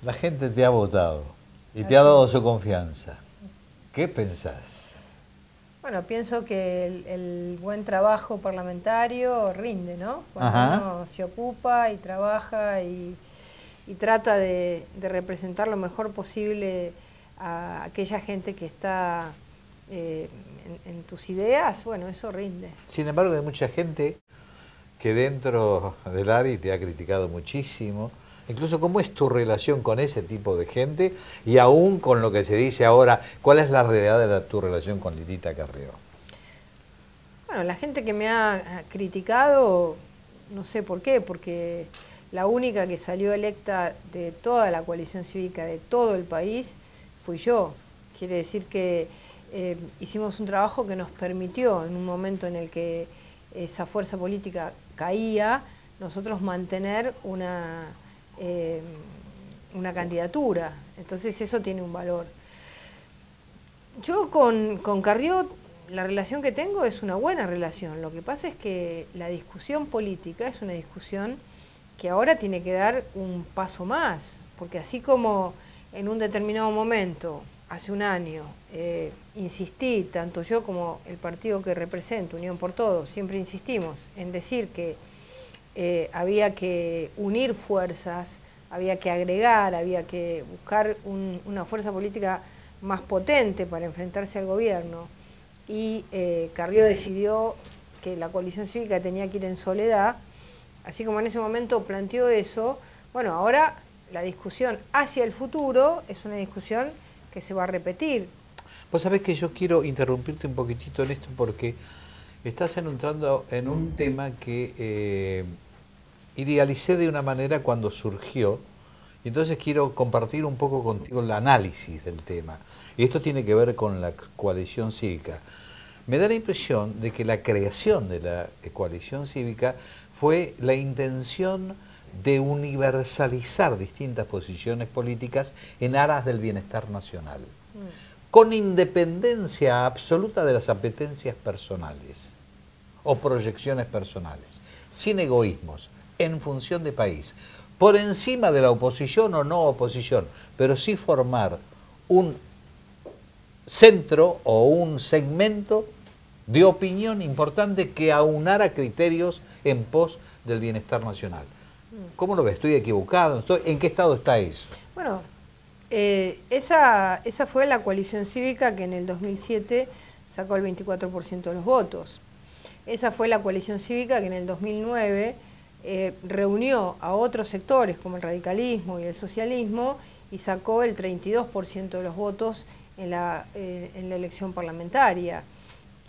La gente te ha votado y te ha dado su confianza. ¿Qué pensás? Bueno, pienso que el buen trabajo parlamentario rinde, ¿no? Cuando uno se ocupa y trabaja y trata de representar lo mejor posible a aquella gente que está en tus ideas, bueno, eso rinde. Sin embargo, hay mucha gente que dentro del ARI te ha criticado muchísimo. Incluso, ¿cómo es tu relación con ese tipo de gente? Y aún con lo que se dice ahora, ¿cuál es la realidad de tu relación con Lilita Carrió? Bueno, la gente que me ha criticado, no sé por qué, porque la única que salió electa de toda la coalición cívica de todo el país fui yo. Quiere decir que hicimos un trabajo que nos permitió, en un momento en el que esa fuerza política caía, nosotros mantener una candidatura. Entonces eso tiene un valor. Yo con Carrió, la relación que tengo es una buena relación. Lo que pasa es que la discusión política es una discusión que ahora tiene que dar un paso más, porque así como en un determinado momento, hace un año, insistí, tanto yo como el partido que represento, Unión por Todos, siempre insistimos en decir que había que unir fuerzas, había que agregar, había que buscar una fuerza política más potente para enfrentarse al gobierno, y Carrió decidió que la coalición cívica tenía que ir en soledad. Así como en ese momento planteó eso, bueno, ahora la discusión hacia el futuro es una discusión que se va a repetir. Vos sabés que yo quiero interrumpirte un poquitito en esto porque estás entrando en un tema que idealicé de una manera cuando surgió, y entonces quiero compartir un poco contigo el análisis del tema. Y esto tiene que ver con la coalición cívica. Me da la impresión de que la creación de la coalición cívica fue la intención de universalizar distintas posiciones políticas en aras del bienestar nacional, con independencia absoluta de las apetencias personales o proyecciones personales, sin egoísmos, en función de país, por encima de la oposición o no oposición, pero sí formar un centro o un segmento de opinión importante que aunara criterios en pos del bienestar nacional. ¿Cómo lo ves? ¿Estoy equivocado? ¿En qué estado está eso? Bueno, esa fue la coalición cívica que en el 2007 sacó el 24% de los votos. Esa fue la coalición cívica que en el 2009 reunió a otros sectores como el radicalismo y el socialismo y sacó el 32% de los votos en la elección parlamentaria.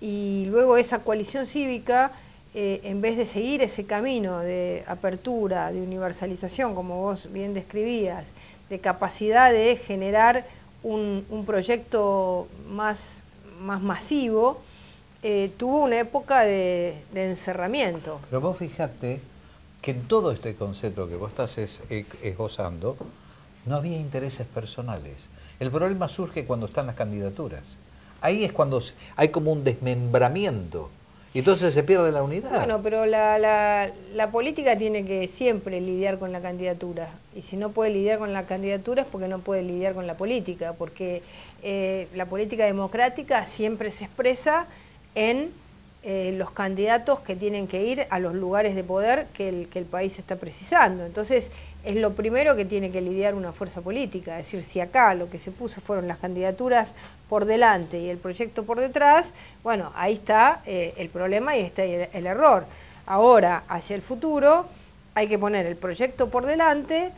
Y luego esa coalición cívica, en vez de seguir ese camino de apertura, de universalización, como vos bien describías, de capacidad de generar un proyecto más masivo, tuvo una época de encerramiento. Pero vos fíjate que en todo este concepto que vos estás esbozando, no había intereses personales. El problema surge cuando están las candidaturas. Ahí es cuando hay como un desmembramiento y entonces se pierde la unidad. Bueno, pero la política tiene que siempre lidiar con la candidatura, y si no puede lidiar con la candidatura es porque no puede lidiar con la política, porque la política democrática siempre se expresa en los candidatos que tienen que ir a los lugares de poder que el país está precisando. Entonces es lo primero que tiene que lidiar una fuerza política, es decir, si acá lo que se puso fueron las candidaturas por delante y el proyecto por detrás, bueno, ahí está el problema y está el error. Ahora, hacia el futuro, hay que poner el proyecto por delante,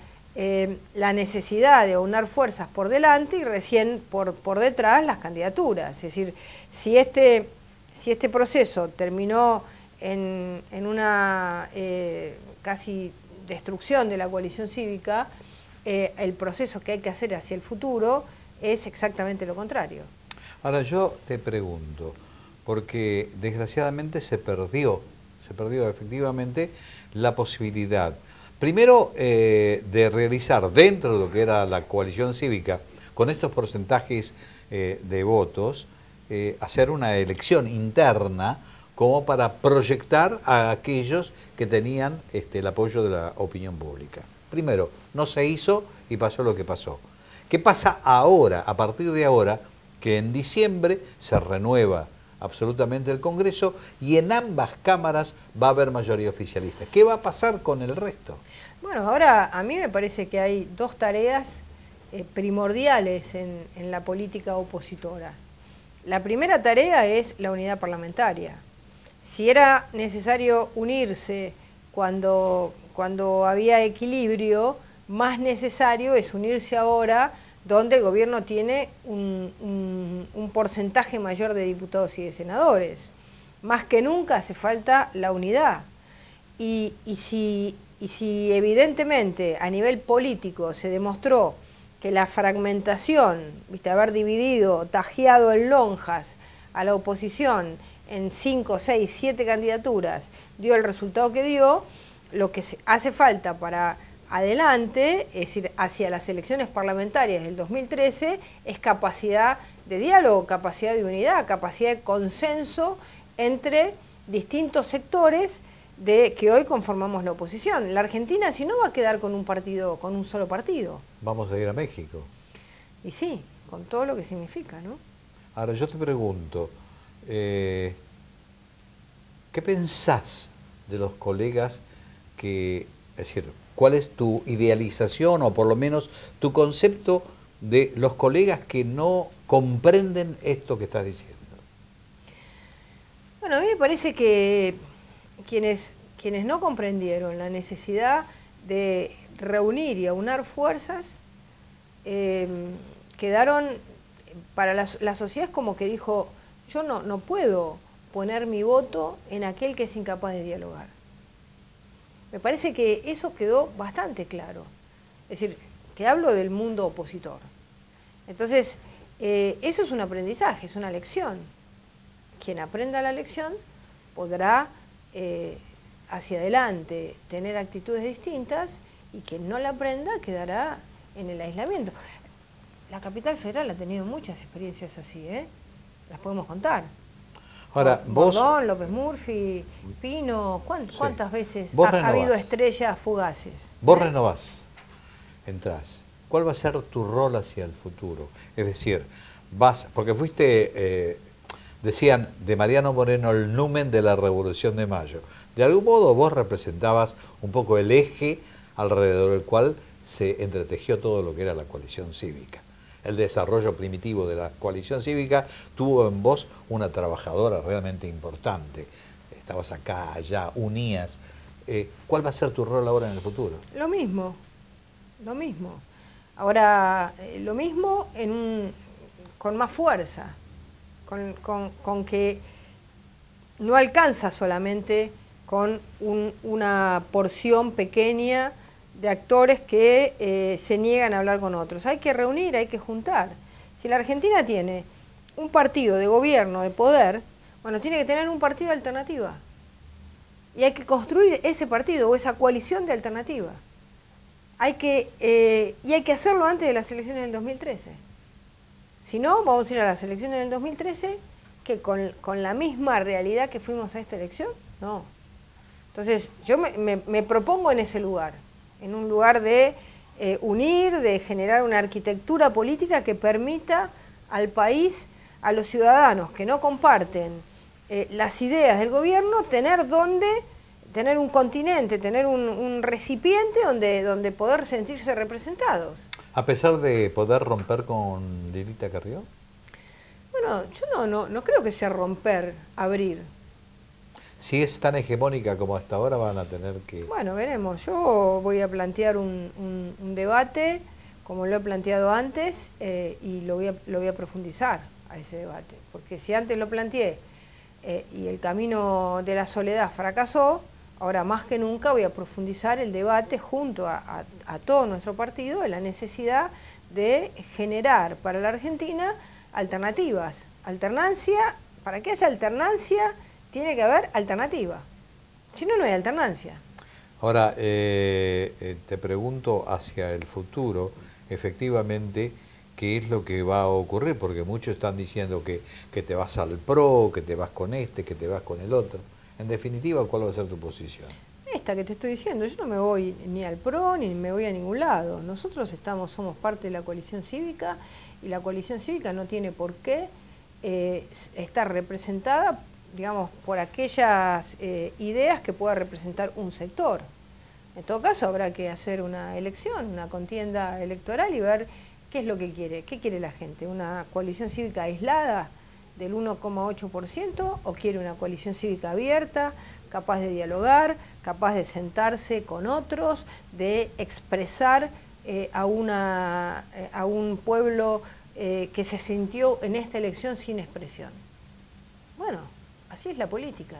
la necesidad de aunar fuerzas por delante y recién por detrás las candidaturas. Es decir, si este proceso terminó en una casi destrucción de la coalición cívica, el proceso que hay que hacer hacia el futuro es exactamente lo contrario. Ahora yo te pregunto, porque desgraciadamente se perdió efectivamente la posibilidad, primero de realizar dentro de lo que era la coalición cívica, con estos porcentajes de votos, hacer una elección interna como para proyectar a aquellos que tenían el apoyo de la opinión pública. Primero, no se hizo y pasó lo que pasó. ¿Qué pasa ahora, a partir de ahora, que en diciembre se renueva absolutamente el Congreso y en ambas cámaras va a haber mayoría oficialista? ¿Qué va a pasar con el resto? Bueno, ahora a mí me parece que hay dos tareas primordiales en la política opositora. La primera tarea es la unidad parlamentaria. Si era necesario unirse cuando había equilibrio, más necesario es unirse ahora donde el gobierno tiene un porcentaje mayor de diputados y de senadores. Más que nunca hace falta la unidad. Y si evidentemente a nivel político se demostró que la fragmentación, haber dividido, tajeado en lonjas a la oposición en 5, 6, 7 candidaturas, dio el resultado que dio, lo que hace falta para adelante, es decir, hacia las elecciones parlamentarias del 2013, es capacidad de diálogo, capacidad de unidad, capacidad de consenso entre distintos sectores que hoy conformamos la oposición. La Argentina, si no, va a quedar con un solo partido. Vamos a ir a México. Y sí, con todo lo que significa, ¿no? Ahora, yo te pregunto, ¿qué pensás de los colegas que, es decir, cuál es tu idealización o por lo menos tu concepto de los colegas que no comprenden esto que estás diciendo? Bueno, a mí me parece que quienes no comprendieron la necesidad de reunir y aunar fuerzas, quedaron, para la sociedad es como que dijo, yo no puedo poner mi voto en aquel que es incapaz de dialogar. Me parece que eso quedó bastante claro. Es decir, te hablo del mundo opositor. Entonces, eso es un aprendizaje, es una lección. Quien aprenda la lección podrá hacia adelante tener actitudes distintas y quien no la aprenda quedará en el aislamiento. La capital federal ha tenido muchas experiencias así, ¿eh? Las podemos contar. Ahora, vos... Bordón, López Murphy, Pino, ¿cuántas sí. veces ha habido estrellas fugaces? Vos renovás, entrás. ¿Cuál va a ser tu rol hacia el futuro? Es decir, porque fuiste, decían, de Mariano Moreno el numen de la Revolución de Mayo. De algún modo vos representabas un poco el eje alrededor del cual se entretejió todo lo que era la coalición cívica. El desarrollo primitivo de la coalición cívica tuvo en vos una trabajadora realmente importante. Estabas acá, allá, unías. ¿Cuál va a ser tu rol ahora en el futuro? Lo mismo, lo mismo. Ahora, lo mismo con más fuerza, con que no alcanza solamente con una porción pequeña de actores que se niegan a hablar con otros. Hay que reunir, hay que juntar. Si la Argentina tiene un partido de gobierno, de poder, bueno, tiene que tener un partido de alternativa. Y hay que construir ese partido o esa coalición de alternativa. Y hay que hacerlo antes de las elecciones del 2013. Si no, vamos a ir a las elecciones del 2013 que con la misma realidad que fuimos a esta elección, no. Entonces, yo me propongo en ese lugar. En un lugar de unir, de generar una arquitectura política que permita al país, a los ciudadanos que no comparten las ideas del gobierno, tener un continente, tener un recipiente donde poder sentirse representados. A pesar de poder romper con Lilita Carrió. Bueno, yo no creo que sea romper, abrir. Si es tan hegemónica como hasta ahora, van a tener que... Bueno, veremos. Yo voy a plantear un debate, como lo he planteado antes, y lo voy a profundizar a ese debate. Porque si antes lo planteé y el camino de la soledad fracasó, ahora más que nunca voy a profundizar el debate junto a todo nuestro partido de la necesidad de generar para la Argentina alternativas. Alternancia, para que haya alternancia, tiene que haber alternativa. Si no, no hay alternancia. Ahora, te pregunto hacia el futuro, efectivamente, qué es lo que va a ocurrir, porque muchos están diciendo que te vas al PRO, que te vas con este, que te vas con el otro. En definitiva, ¿cuál va a ser tu posición? esta que te estoy diciendo, yo no me voy ni al PRO ni me voy a ningún lado. Nosotros somos parte de la coalición cívica y la coalición cívica no tiene por qué estar representada, digamos, por aquellas ideas que pueda representar un sector. En todo caso habrá que hacer una elección, una contienda electoral y ver qué es lo que quiere, qué quiere la gente, una coalición cívica aislada del 1,8% o quiere una coalición cívica abierta, capaz de dialogar, capaz de sentarse con otros, de expresar a un pueblo que se sintió en esta elección sin expresión. Bueno, así es la política.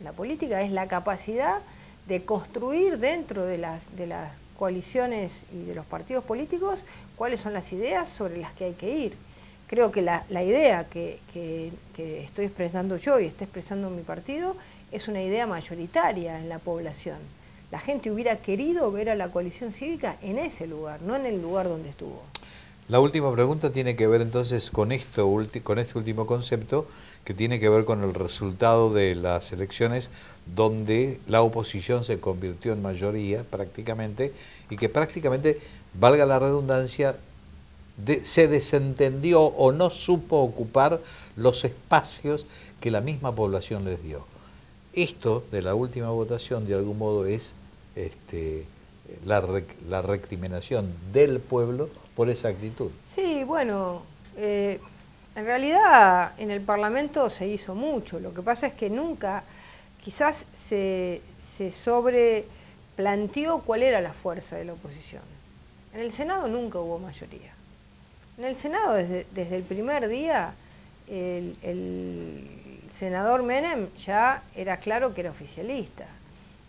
La política es la capacidad de construir dentro de las coaliciones y de los partidos políticos cuáles son las ideas sobre las que hay que ir. Creo que la idea que estoy expresando yo y está expresando mi partido es una idea mayoritaria en la población. La gente hubiera querido ver a la coalición cívica en ese lugar, no en el lugar donde estuvo. La última pregunta tiene que ver entonces con este último concepto, que tiene que ver con el resultado de las elecciones, donde la oposición se convirtió en mayoría prácticamente, y que prácticamente, valga la redundancia, se desentendió o no supo ocupar los espacios que la misma población les dio. Esto de la última votación de algún modo es la recriminación del pueblo por esa actitud. Sí, bueno, en realidad en el Parlamento se hizo mucho, lo que pasa es que nunca quizás se sobreplanteó cuál era la fuerza de la oposición. En el Senado nunca hubo mayoría. En el Senado desde el primer día el senador Menem ya era claro que era oficialista.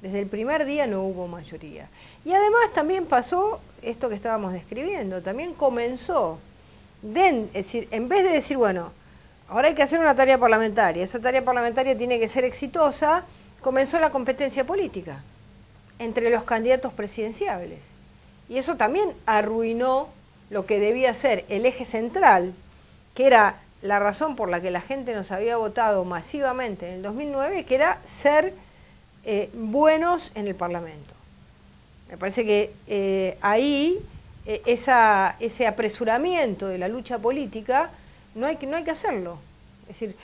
Desde el primer día no hubo mayoría. Y además también pasó esto que estábamos describiendo, también comenzó, es decir, en vez de decir, bueno, ahora hay que hacer una tarea parlamentaria, esa tarea parlamentaria tiene que ser exitosa, comenzó la competencia política entre los candidatos presidenciables. Y eso también arruinó lo que debía ser el eje central, que era la razón por la que la gente nos había votado masivamente en el 2009, que era ser buenos en el Parlamento. Me parece que ahí ese apresuramiento de la lucha política no hay que hacerlo. Es decir,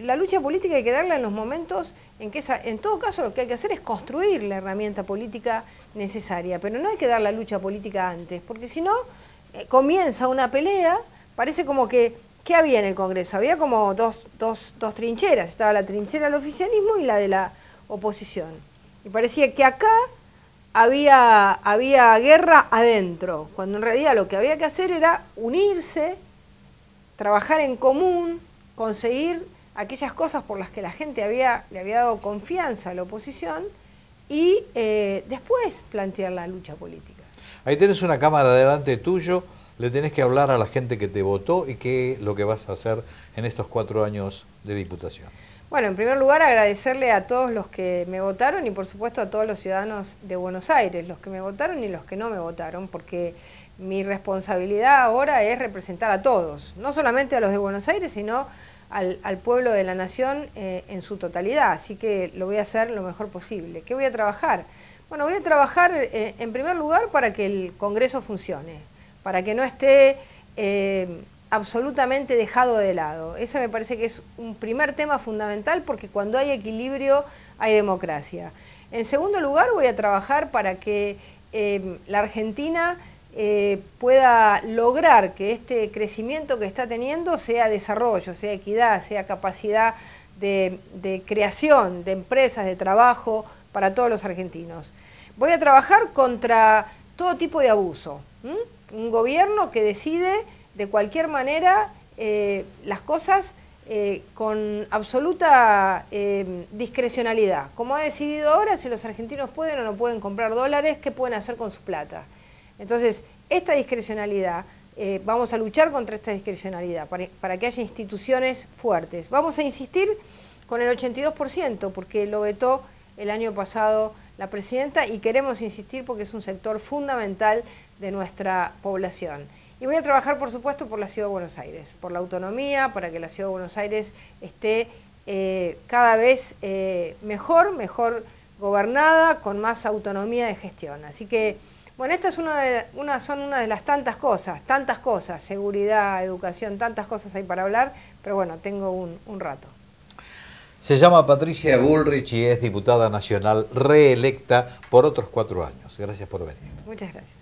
la lucha política hay que darla en los momentos en que en todo caso lo que hay que hacer es construir la herramienta política necesaria, pero no hay que dar la lucha política antes, porque si no comienza una pelea, parece como que ¿qué había en el Congreso? Había como dos trincheras, estaba la trinchera del oficialismo y la de la oposición. Y parecía que acá había guerra adentro, cuando en realidad lo que había que hacer era unirse, trabajar en común, conseguir aquellas cosas por las que la gente le había dado confianza a la oposición y después plantear la lucha política. Ahí tenés una cámara delante tuyo, le tenés que hablar a la gente que te votó y qué es lo que vas a hacer en estos 4 años de diputación. Bueno, en primer lugar agradecerle a todos los que me votaron y por supuesto a todos los ciudadanos de Buenos Aires, los que me votaron y los que no me votaron, porque mi responsabilidad ahora es representar a todos, no solamente a los de Buenos Aires, sino al pueblo de la nación en su totalidad, así que lo voy a hacer lo mejor posible. ¿Qué voy a trabajar? Bueno, voy a trabajar en primer lugar para que el Congreso funcione, para que no esté absolutamente dejado de lado. Ese me parece que es un primer tema fundamental porque cuando hay equilibrio hay democracia. En segundo lugar voy a trabajar para que la Argentina pueda lograr que este crecimiento que está teniendo sea desarrollo, sea equidad, sea capacidad de creación de empresas, de trabajo para todos los argentinos. Voy a trabajar contra todo tipo de abuso. Un gobierno que decide de cualquier manera las cosas con absoluta discrecionalidad. Como ha decidido ahora, si los argentinos pueden o no pueden comprar dólares, ¿qué pueden hacer con su plata? Entonces, esta discrecionalidad, vamos a luchar contra esta discrecionalidad para que haya instituciones fuertes. Vamos a insistir con el 82%, porque lo vetó el año pasado la presidenta y queremos insistir porque es un sector fundamental de nuestra población. Y voy a trabajar, por supuesto, por la Ciudad de Buenos Aires, por la autonomía, para que la Ciudad de Buenos Aires esté cada vez mejor gobernada con más autonomía de gestión. Así que, bueno, esta es son una de las tantas cosas, seguridad, educación, tantas cosas hay para hablar, pero bueno, tengo un rato. Se llama Patricia Bullrich y es diputada nacional reelecta por otros 4 años. Gracias por venir. Muchas gracias.